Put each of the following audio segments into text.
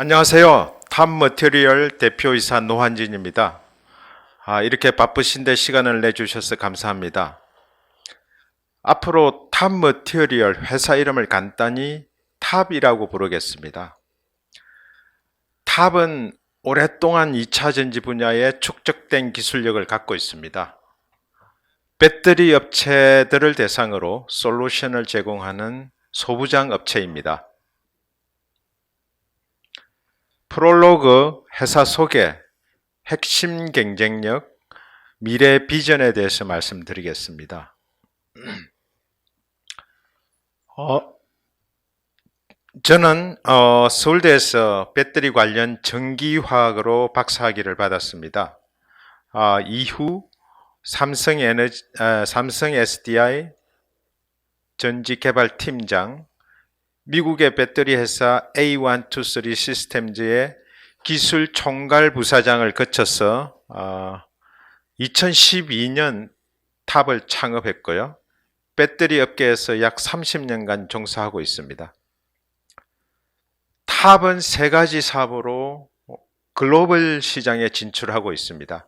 안녕하세요. 탑머티리얼 대표이사 노한진입니다. 이렇게 바쁘신데 시간을 내주셔서 감사합니다. 앞으로 탑머티리얼 회사 이름을 간단히 탑이라고 부르겠습니다. 탑은 오랫동안 2차전지 분야에 축적된 기술력을 갖고 있습니다. 배터리 업체들을 대상으로 솔루션을 제공하는 소부장 업체입니다. 프롤로그 회사 소개, 핵심 경쟁력, 미래 비전에 대해서 말씀드리겠습니다. 저는 서울대에서 배터리 관련 전기화학으로 박사학위를 받았습니다. 이후 삼성 SDI 전지개발팀장, 미국의 배터리 회사 A123 시스템즈의 기술 총괄 부사장을 거쳐서 2012년 탑을 창업했고요. 배터리 업계에서 약 30년간 종사하고 있습니다. 탑은 세 가지 사업으로 글로벌 시장에 진출하고 있습니다.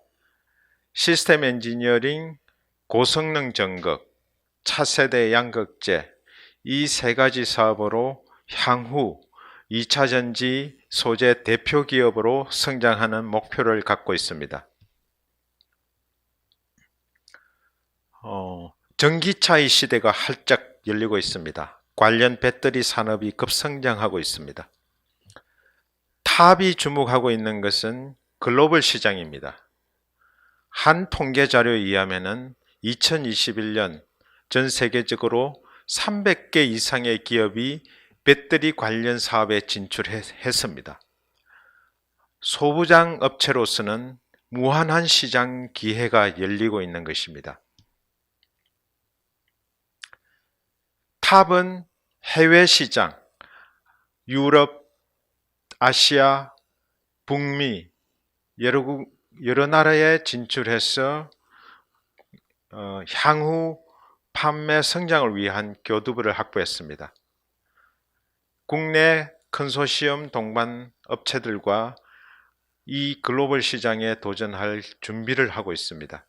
시스템 엔지니어링, 고성능 전극, 차세대 양극재, 이 세 가지 사업으로 향후 2차전지 소재 대표 기업으로 성장하는 목표를 갖고 있습니다. 전기차의 시대가 활짝 열리고 있습니다. 관련 배터리 산업이 급성장하고 있습니다. 탑이 주목하고 있는 것은 글로벌 시장입니다. 한 통계 자료에 의하면 2021년 전 세계적으로 300개 이상의 기업이 배터리 관련 사업에 진출했습니다. 소부장 업체로서는 무한한 시장 기회가 열리고 있는 것입니다. 탑은 해외 시장, 유럽, 아시아, 북미 여러 나라에 진출해서 향후 판매 성장을 위한 교두보를 확보했습니다. 국내 컨소시엄 동반 업체들과 이 글로벌 시장에 도전할 준비를 하고 있습니다.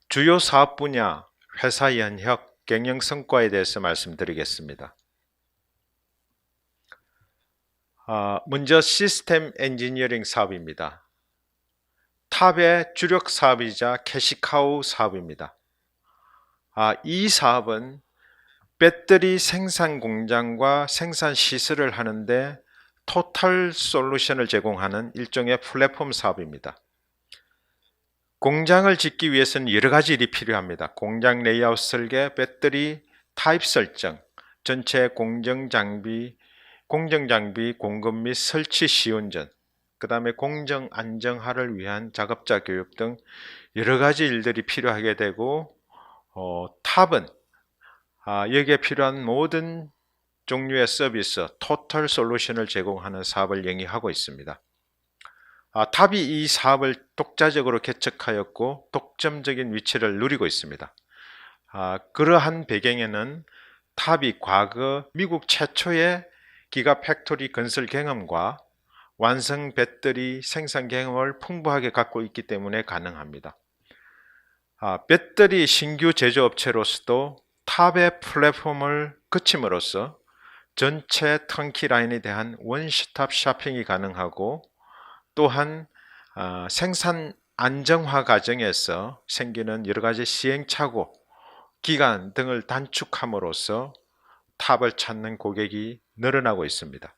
주요 사업 분야, 회사 현역, 경영 성과에 대해서 말씀드리겠습니다. 먼저 시스템 엔지니어링 사업입니다. 탑의 주력 사업이자 캐시카우 사업입니다. 이 사업은 배터리 생산 공장과 생산 시설을 하는데 토탈 솔루션을 제공하는 일종의 플랫폼 사업입니다. 공장을 짓기 위해서는 여러 가지 일이 필요합니다. 공장 레이아웃 설계, 배터리 타입 설정, 전체 공정 장비 공급 및 설치 시운전, 그 다음에 공정 안정화를 위한 작업자 교육 등 여러 가지 일들이 필요하게 되고 탑은 여기에 필요한 모든 종류의 서비스, 토탈 솔루션을 제공하는 사업을 영위하고 있습니다. 탑이 이 사업을 독자적으로 개척하였고 독점적인 위치를 누리고 있습니다. 그러한 배경에는 탑이 과거 미국 최초의 기가 팩토리 건설 경험과 완성 배터리 생산 경험을 풍부하게 갖고 있기 때문에 가능합니다. 배터리 신규 제조업체로서도 탑의 플랫폼을 거침으로써 전체 턴키 라인에 대한 원스톱 쇼핑이 가능하고 또한 생산 안정화 과정에서 생기는 여러 가지 시행착오, 기간 등을 단축함으로써 탑을 찾는 고객이 늘어나고 있습니다.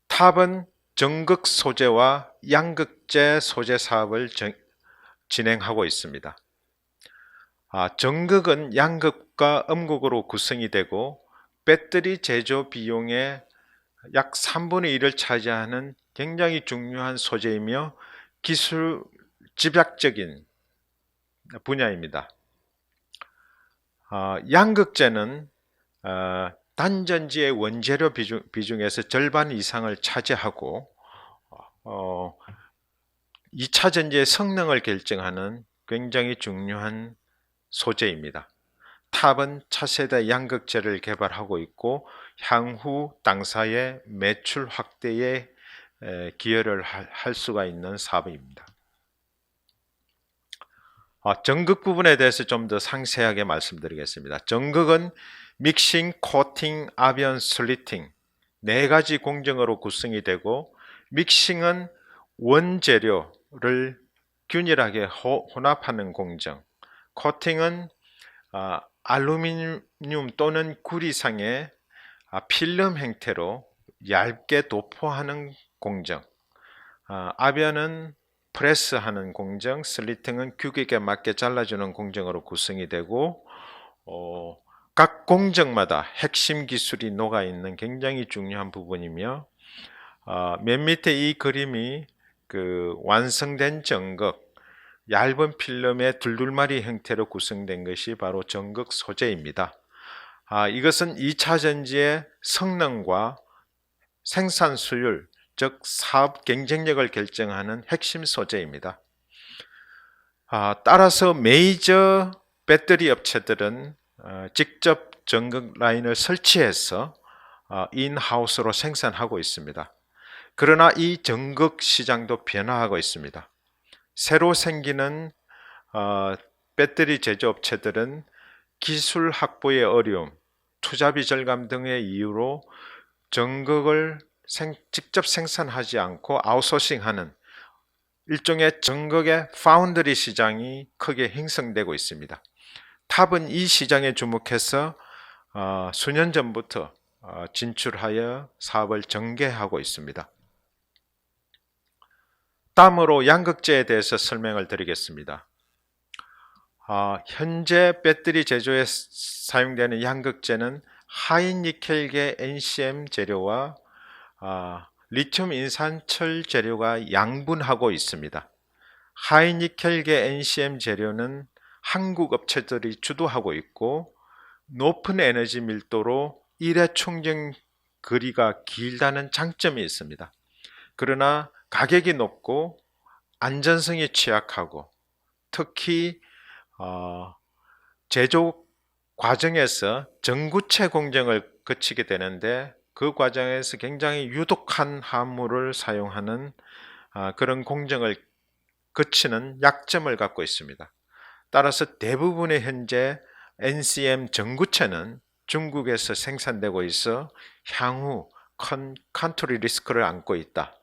탑은 전극 소재와 양극재 소재 사업을 진행하고 있습니다. 전극은 양극과 음극으로 구성이 되고 배터리 제조 비용의 약 3분의 1을 차지하는 굉장히 중요한 소재이며 기술 집약적인 분야입니다. 양극재는 단전지의 원재료 비중에서 절반 이상을 차지하고 2차 전지의 성능을 결정하는 굉장히 중요한 소재입니다. 탑은 차세대 양극재를 개발하고 있고 향후 당사의 매출 확대에 기여를 할 수가 있는 사업입니다. 전극 부분에 대해서 좀 더 상세하게 말씀드리겠습니다. 전극은 믹싱, 코팅, 아비언, 슬리팅 4가지 공정으로 구성이 되고, 믹싱은 원재료를 균일하게 혼합하는 공정, 코팅은 알루미늄 또는 구리상의 필름 형태로 얇게 도포하는 공정, 아비언은 프레스하는 공정, 슬리팅은 규격에 맞게 잘라주는 공정으로 구성이 되고, 각 공정마다 핵심 기술이 녹아있는 굉장히 중요한 부분이며, 맨 밑에 이 그림이 완성된 전극, 얇은 필름의 둘둘마리 형태로 구성된 것이 바로 전극 소재입니다. 이것은 2차 전지의 성능과 생산 수율, 즉 사업 경쟁력을 결정하는 핵심 소재입니다. 따라서 메이저 배터리 업체들은 직접 전극 라인을 설치해서 인하우스로 생산하고 있습니다. 그러나 이 전극 시장도 변화하고 있습니다. 새로 생기는 배터리 제조업체들은 기술 확보의 어려움, 투자비 절감 등의 이유로 전극을 직접 생산하지 않고 아웃소싱하는 일종의 전극의 파운드리 시장이 크게 형성되고 있습니다. 탑은 이 시장에 주목해서 수년 전부터 진출하여 사업을 전개하고 있습니다. 다음으로 양극재에 대해서 설명을 드리겠습니다. 현재 배터리 제조에 사용되는 양극재는 하이니켈계 NCM 재료와 리튬 인산철 재료가 양분하고 있습니다. 하이니켈계 NCM 재료는 한국 업체들이 주도하고 있고, 높은 에너지 밀도로 일회 충전 거리가 길다는 장점이 있습니다. 그러나 가격이 높고 안전성이 취약하고, 특히 제조 과정에서 전구체 공정을 거치게 되는데, 그 과정에서 굉장히 유독한 화물을 사용하는 그런 공정을 거치는 약점을 갖고 있습니다. 따라서 대부분의 현재 NCM 전구체는 중국에서 생산되고 있어 향후 큰 컨트리 리스크를 안고 있다,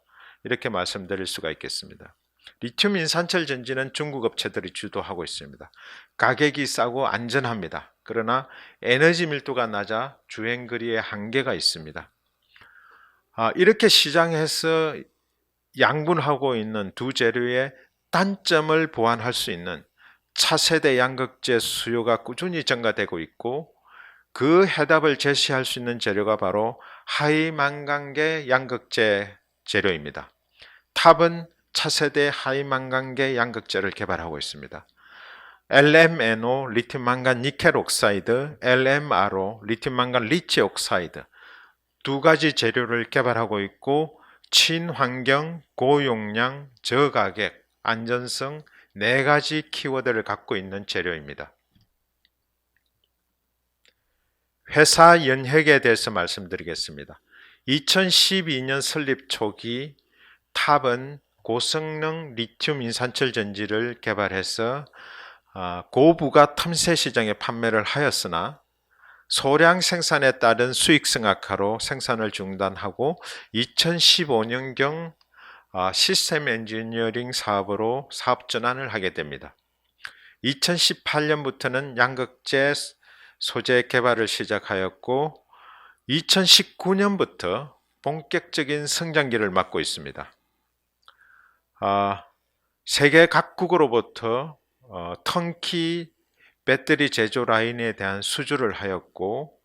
이렇게 말씀드릴 수가 있겠습니다. 리튬 인산철 전지는 중국 업체들이 주도하고 있습니다. 가격이 싸고 안전합니다. 그러나 에너지 밀도가 낮아 주행거리에 한계가 있습니다. 이렇게 시장에서 양분하고 있는 두 재료의 단점을 보완할 수 있는 차세대 양극재 수요가 꾸준히 증가되고 있고, 그 해답을 제시할 수 있는 재료가 바로 하이만간계 양극재 재료입니다. 탑은 차세대 하이만간계 양극재를 개발하고 있습니다. LMNO 리튬만간 니켈 옥사이드, LMRO 리튬만간 리치 옥사이드 2가지 재료를 개발하고 있고, 친환경, 고용량, 저가격, 안전성 4가지 키워드를 갖고 있는 재료입니다. 회사 연획에 대해서 말씀드리겠습니다. 2012년 설립 초기 탑은 고성능 리튬 인산철 전지를 개발해서 고부가 틈새 시장에 판매를 하였으나, 소량 생산에 따른 수익성 악화로 생산을 중단하고 2015년경 시스템 엔지니어링 사업으로 사업 전환을 하게 됩니다. 2018년부터는 양극재 소재 개발을 시작하였고, 2019년부터 본격적인 성장기를 맞고 있습니다. 세계 각국으로부터 턴키 배터리 제조 라인에 대한 수주를 하였고,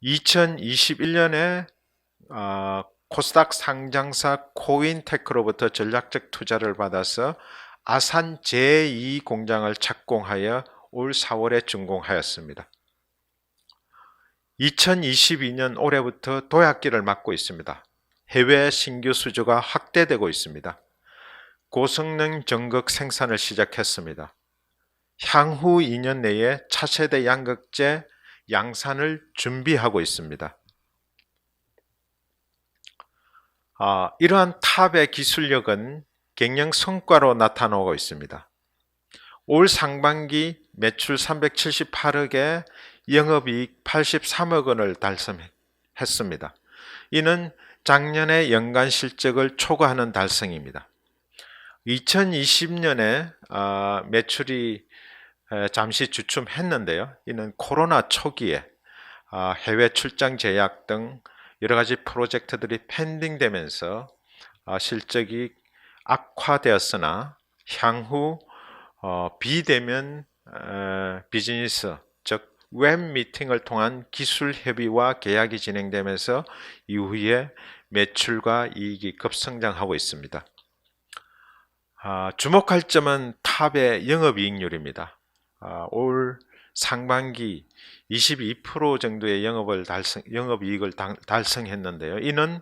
2021년에 코스닥 상장사 코인테크로부터 전략적 투자를 받아서 아산 제2 공장을 착공하여 올 4월에 준공하였습니다. 2022년 올해부터 도약기를 맞고 있습니다. 해외 신규 수주가 확대되고 있습니다. 고성능 전극 생산을 시작했습니다. 향후 2년 내에 차세대 양극재 양산을 준비하고 있습니다. 이러한 탑의 기술력은 경영 성과로 나타나고 있습니다. 올 상반기 매출 378억에 영업이익 83억 원을 달성했습니다. 이는 작년의 연간 실적을 초과하는 달성입니다. 2020년에 매출이 잠시 주춤했는데요. 이는 코로나 초기에 해외 출장 제약 등 여러 가지 프로젝트들이 펜딩되면서 실적이 악화되었으나 향후 비대면 비즈니스, 즉 웹 미팅을 통한 기술 협의와 계약이 진행되면서 이후에 매출과 이익이 급성장하고 있습니다. 주목할 점은 탑의 영업이익률입니다. 올 상반기 22% 정도의 영업이익을 달성했는데요. 이는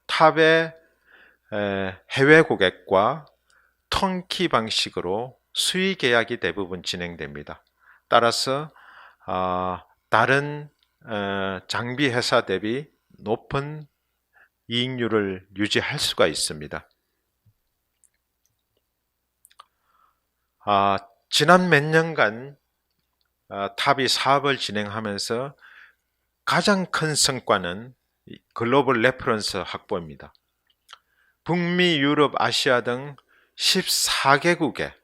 탑의 해외 고객과 턴키 방식으로 수의 계약이 대부분 진행됩니다. 따라서 다른 장비 회사 대비 높은 이익률을 유지할 수가 있습니다. 지난 몇 년간 탑이 사업을 진행하면서 가장 큰 성과는 글로벌 레퍼런스 확보입니다. 북미, 유럽, 아시아 등 14개국의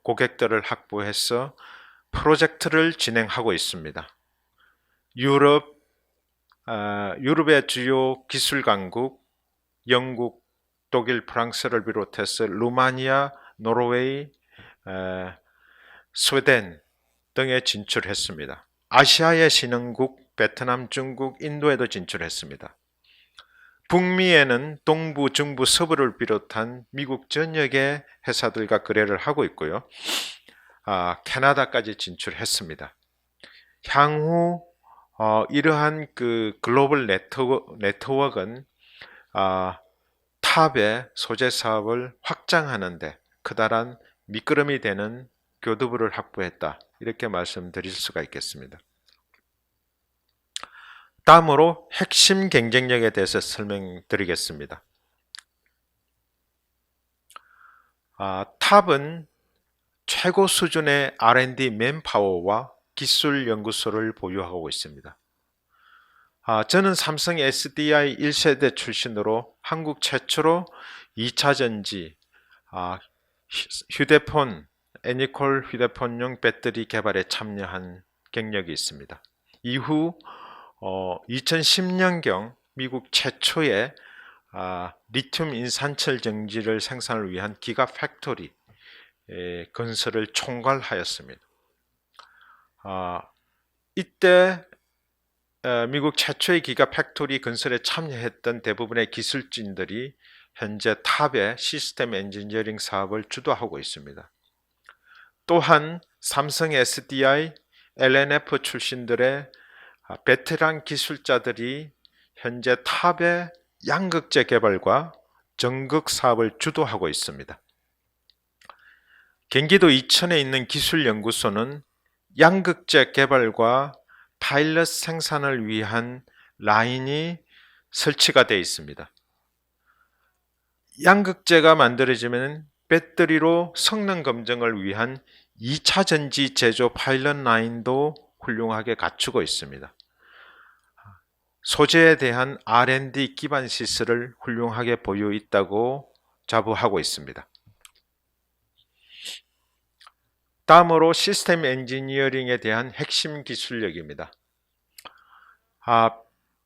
고객들을 확보해서 프로젝트를 진행하고 있습니다. 유럽의 주요 기술 강국, 영국, 독일, 프랑스를 비롯해서 루마니아, 노르웨이, 스웨덴 등에 진출했습니다. 아시아의 신흥국, 베트남, 중국, 인도에도 진출했습니다. 북미에는 동부, 중부, 서부를 비롯한 미국 전역의 회사들과 거래를 하고 있고요. 캐나다까지 진출했습니다. 향후 이러한 그 글로벌 네트워크는 탑의 소재 사업을 확장하는데 커다란 미끄럼이 되는 교두부를 확보했다. 이렇게 말씀드릴 수가 있겠습니다. 다음으로 핵심 경쟁력에 대해서 설명드리겠습니다. 탑은 최고 수준의 R&D 맨파워와 기술 연구소를 보유하고 있습니다. 저는 삼성 SDI 1세대 출신으로 한국 최초로 2차 전지, 휴대폰, 애니콜 휴대폰용 배터리 개발에 참여한 경력이 있습니다. 이후 2010년경 미국 최초의 리튬 인산철 정지를 생산을 위한 기가 팩토리 건설을 총괄하였습니다. 이때 미국 최초의 기가 팩토리 건설에 참여했던 대부분의 기술진들이 현재 탑의 시스템 엔지니어링 사업을 주도하고 있습니다. 또한 삼성 SDI, LNF 출신들의 베테랑 기술자들이 현재 탑의 양극재 개발과 전극 사업을 주도하고 있습니다. 경기도 이천에 있는 기술연구소는 양극재 개발과 파일럿 생산을 위한 라인이 설치가 되어 있습니다. 양극재가 만들어지면 배터리로 성능 검증을 위한 2차 전지 제조 파일럿 라인도 훌륭하게 갖추고 있습니다. 소재에 대한 R&D 기반 시설을 훌륭하게 보유 있다고 자부하고 있습니다. 다음으로 시스템 엔지니어링에 대한 핵심 기술력입니다.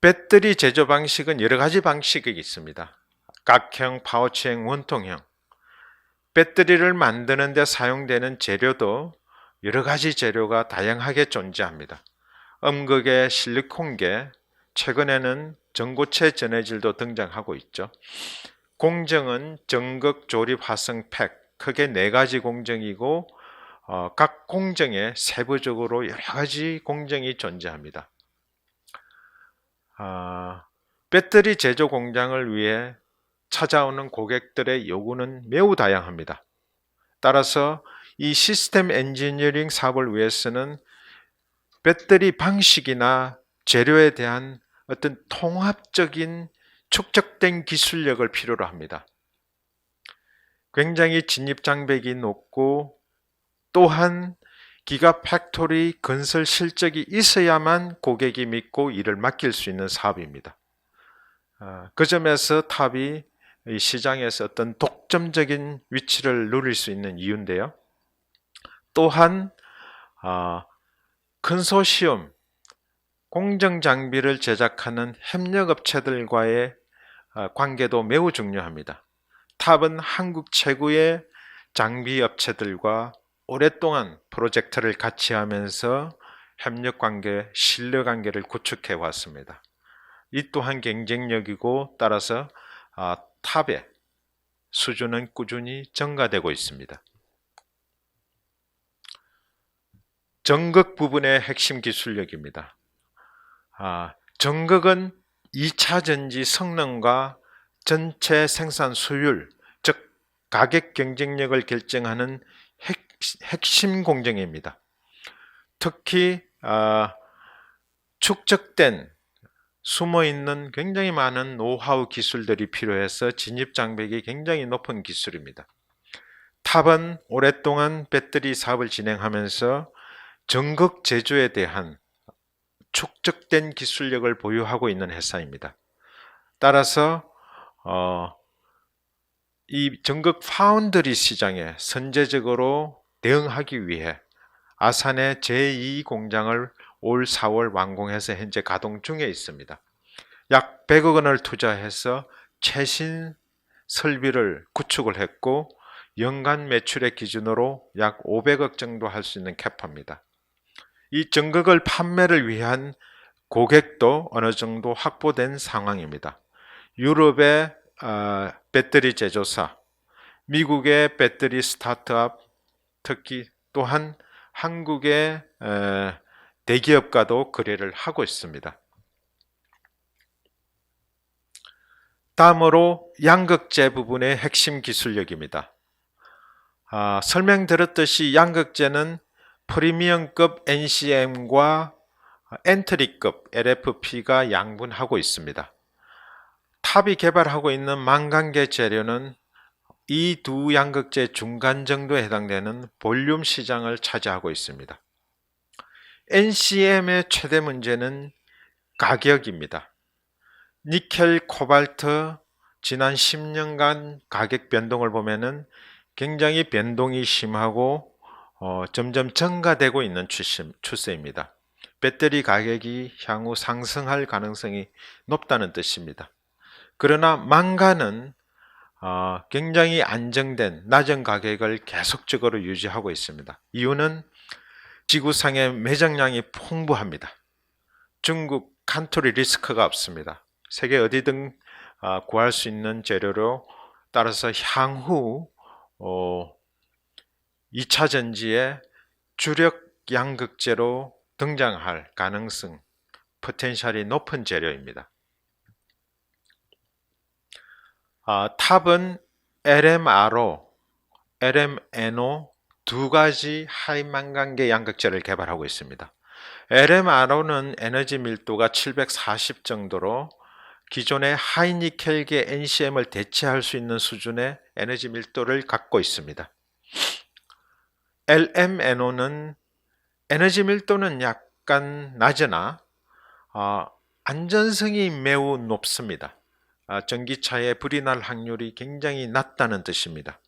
배터리 제조 방식은 여러 가지 방식이 있습니다. 각형, 파우치형, 원통형. 배터리를 만드는 데 사용되는 재료도 여러 가지 재료가 다양하게 존재합니다. 음극의 실리콘계, 최근에는 전고체 전해질도 등장하고 있죠. 공정은 전극, 조립, 화성, 팩, 크게 4가지 공정이고 각 공정에 세부적으로 여러 가지 공정이 존재합니다. 배터리 제조 공장을 위해 찾아오는 고객들의 요구는 매우 다양합니다. 따라서 이 시스템 엔지니어링 사업을 위해서는 배터리 방식이나 재료에 대한 어떤 통합적인 축적된 기술력을 필요로 합니다. 굉장히 진입장벽이 높고 또한 기가팩토리 건설 실적이 있어야만 고객이 믿고 일을 맡길 수 있는 사업입니다. 그 점에서 탑이 이 시장에서 어떤 독점적인 위치를 누릴 수 있는 이유인데요. 또한 컨소시엄, 공정장비를 제작하는 협력업체들과의 관계도 매우 중요합니다. 탑은 한국 최고의 장비 업체들과 오랫동안 프로젝트를 같이 하면서 협력관계, 신뢰관계를 구축해 왔습니다. 이 또한 경쟁력이고 따라서 탑의 수준은 꾸준히 증가되고 있습니다. 전극 부분의 핵심 기술력입니다. 전극은 2차 전지 성능과 전체 생산 수율, 즉 가격 경쟁력을 결정하는 핵심 공정입니다. 특히 축적된 숨어있는 굉장히 많은 노하우 기술들이 필요해서 진입장벽이 굉장히 높은 기술입니다. 탑은 오랫동안 배터리 사업을 진행하면서 전극 제조에 대한 축적된 기술력을 보유하고 있는 회사입니다. 따라서 이 전극 파운드리 시장에 선제적으로 대응하기 위해 아산의 제2 공장을 올 4월 완공해서 현재 가동 중에 있습니다. 약 100억 원을 투자해서 최신 설비를 구축을 했고 연간 매출의 기준으로 약 500억 정도 할 수 있는 캐파입니다. 이 전극을 판매를 위한 고객도 어느 정도 확보된 상황입니다. 유럽의 배터리 제조사, 미국의 배터리 스타트업, 특히 또한 한국의 대기업과도 거래를 하고 있습니다. 다음으로 양극재 부분의 핵심 기술력입니다. 설명드렸듯이 양극재는 프리미엄급 NCM과 엔트리급 LFP가 양분하고 있습니다. 탑이 개발하고 있는 망간계 재료는 이 두 양극재 중간 정도에 해당되는 볼륨 시장을 차지하고 있습니다. NCM의 최대 문제는 가격입니다. 니켈, 코발트 지난 10년간 가격 변동을 보면은 굉장히 변동이 심하고 점점 증가되고 있는 추세입니다. 배터리 가격이 향후 상승할 가능성이 높다는 뜻입니다. 그러나 망간은 굉장히 안정된 낮은 가격을 계속적으로 유지하고 있습니다. 이유는 지구상의 매장량이 풍부합니다. 중국 컨트리 리스크가 없습니다. 세계 어디든 구할 수 있는 재료로 따라서 향후 2차 전지의 주력 양극재로 등장할 가능성, 포텐셜이 높은 재료입니다. 탑은 LMRO, LMNO 두 가지 하이망간계 양극재를 개발하고 있습니다. LMRO는 에너지 밀도가 740 정도로 기존의 하이니켈계 NCM을 대체할 수 있는 수준의 에너지 밀도를 갖고 있습니다. LMNO는 에너지 밀도는 약간 낮으나 안전성이 매우 높습니다. 전기차에 불이 날 확률이 굉장히 낮다는 뜻입니다.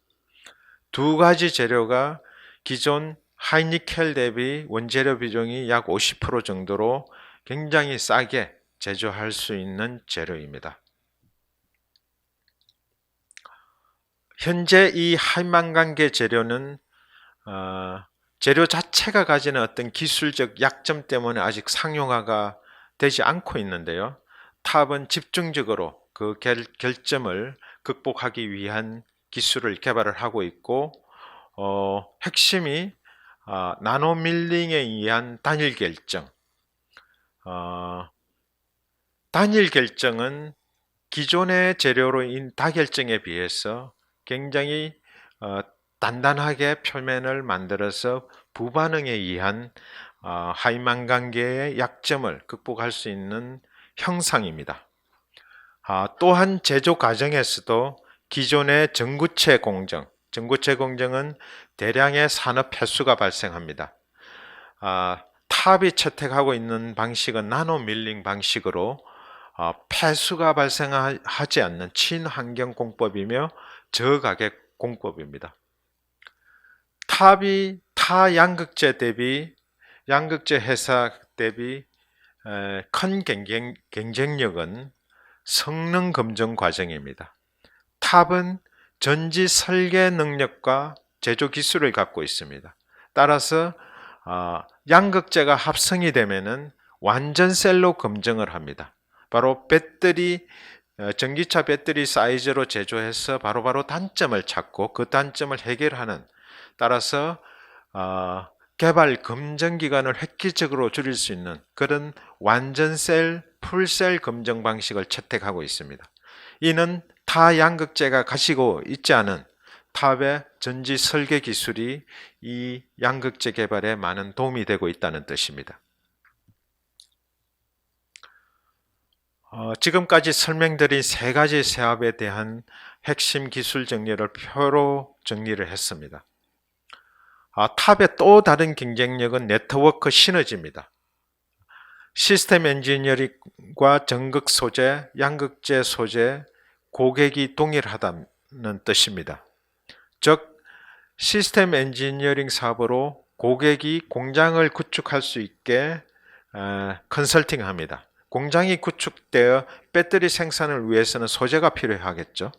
두 가지 재료가 기존 하이니켈 대비 원재료 비중이 약 50% 정도로 굉장히 싸게 제조할 수 있는 재료입니다. 현재 이 하이망간계 재료는 재료 자체가 가지는 어떤 기술적 약점 때문에 아직 상용화가 되지 않고 있는데요. 탑은 집중적으로 그 결점을 극복하기 위한 기술을 개발을 하고 있고 핵심이 나노밀링에 의한 단일 결정. 단일 결정은 기존의 재료로인 다결정에 비해서 굉장히 단단하게 표면을 만들어서 부반응에 의한 하이만간계의 약점을 극복할 수 있는 형상입니다. 또한 제조 과정에서도 기존의 전구체 공정은 대량의 산업 폐수가 발생합니다. 탑이 채택하고 있는 방식은 나노 밀링 방식으로 폐수가 발생하지 않는 친환경 공법이며 저가격 공법입니다. 탑이 타 양극재 회사 대비 큰 경쟁력은 성능 검증 과정입니다. 탑은 전지 설계 능력과 제조 기술을 갖고 있습니다. 따라서 양극재가 합성이 되면은 완전셀로 검증을 합니다. 바로 전기차 배터리 사이즈로 제조해서 바로바로 단점을 찾고 그 단점을 해결하는, 따라서 개발 검증 기간을 획기적으로 줄일 수 있는 그런 완전셀, 풀셀 검증 방식을 채택하고 있습니다. 이는 타 양극재가 가지고 있지 않은 탑의 전지 설계 기술이 이 양극재 개발에 많은 도움이 되고 있다는 뜻입니다. 지금까지 설명드린 세 가지 사업에 대한 핵심 기술 정리를 표로 정리를 했습니다. 탑의 또 다른 경쟁력은 네트워크 시너지입니다. 시스템 엔지니어링과 전극 소재, 양극재 소재, 고객이 동일하다는 뜻입니다. 즉, 시스템 엔지니어링 사업으로 고객이 공장을 구축할 수 있게 컨설팅합니다. 공장이 구축되어 배터리 생산을 위해서는 소재가 필요하겠죠.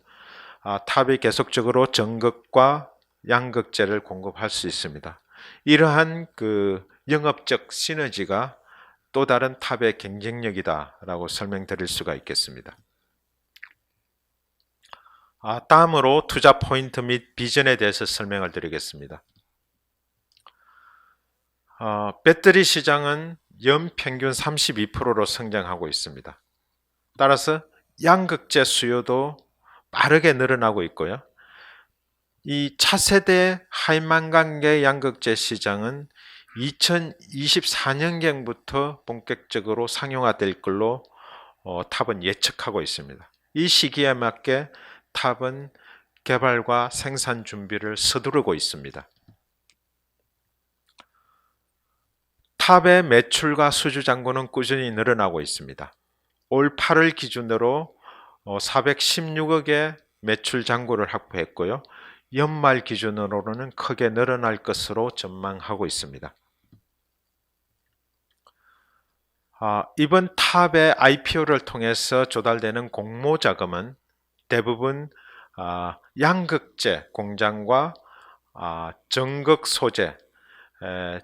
탑이 계속적으로 전극과 양극재를 공급할 수 있습니다. 이러한 영업적 시너지가 또 다른 탑의 경쟁력이다라고 설명드릴 수가 있겠습니다. 다음으로 투자 포인트 및 비전에 대해서 설명을 드리겠습니다. 배터리 시장은 연평균 32%로 성장하고 있습니다. 따라서 양극재 수요도 빠르게 늘어나고 있고요. 이 차세대 하이만간계 양극재 시장은 2024년경부터 본격적으로 상용화될 걸로 탑은 예측하고 있습니다. 이 시기에 맞게 탑은 개발과 생산 준비를 서두르고 있습니다. 탑의 매출과 수주 잔고는 꾸준히 늘어나고 있습니다. 올 8월 기준으로 416억의 매출 잔고를 확보했고요. 연말 기준으로는 크게 늘어날 것으로 전망하고 있습니다. 이번 탑의 IPO를 통해서 조달되는 공모 자금은 대부분 양극재 공장과 전극 소재,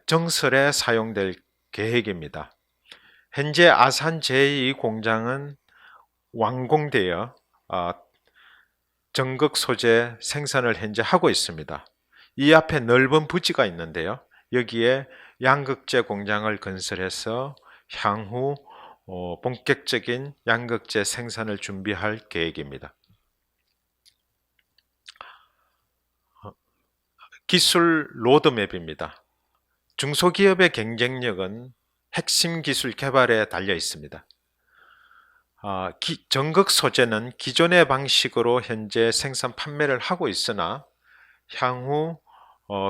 정설에 사용될 계획입니다. 현재 아산 제2 공장은 완공되어 전극 소재 생산을 현재 하고 있습니다. 이 앞에 넓은 부지가 있는데요. 여기에 양극재 공장을 건설해서 향후 본격적인 양극재 생산을 준비할 계획입니다. 기술 로드맵입니다. 중소기업의 경쟁력은 핵심 기술 개발에 달려 있습니다. 전극 소재는 기존의 방식으로 현재 생산 판매를 하고 있으나 향후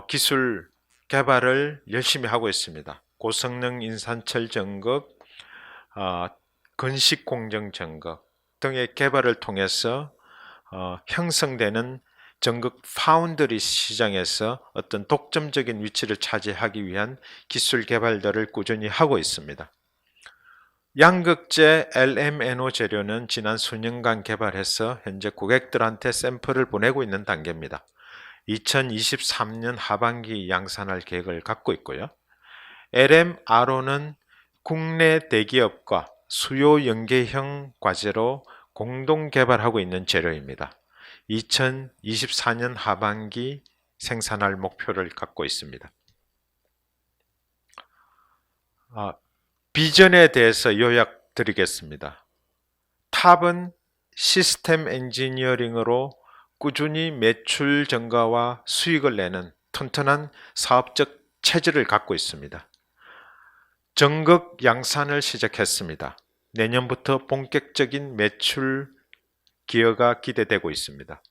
기술 개발을 열심히 하고 있습니다. 고성능 인산철 전극, 건식 공정 전극 등의 개발을 통해서 형성되는 전극 파운드리 시장에서 어떤 독점적인 위치를 차지하기 위한 기술 개발들을 꾸준히 하고 있습니다. 양극재 LMNO 재료는 지난 수년간 개발해서 현재 고객들한테 샘플을 보내고 있는 단계입니다. 2023년 하반기 양산할 계획을 갖고 있고요. LMRO는 국내 대기업과 수요 연계형 과제로 공동 개발하고 있는 재료입니다. 2024년 하반기 생산할 목표를 갖고 있습니다. 비전에 대해서 요약드리겠습니다. 탑은 시스템 엔지니어링으로 꾸준히 매출 증가와 수익을 내는 튼튼한 사업적 체질을 갖고 있습니다. 전극 양산을 시작했습니다. 내년부터 본격적인 매출 기여가 기대되고 있습니다.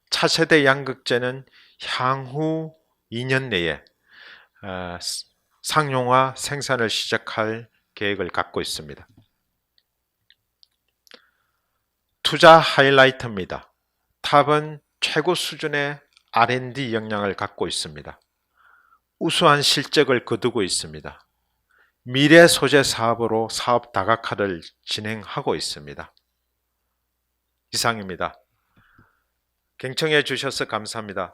차세대 양극재는 향후 2년 내에 상용화 생산을 시작할 계획을 갖고 있습니다. 투자 하이라이트입니다. 탑은 최고 수준의 R&D 역량을 갖고 있습니다. 우수한 실적을 거두고 있습니다. 미래 소재 사업으로 사업 다각화를 진행하고 있습니다. 이상입니다. 경청해 주셔서 감사합니다.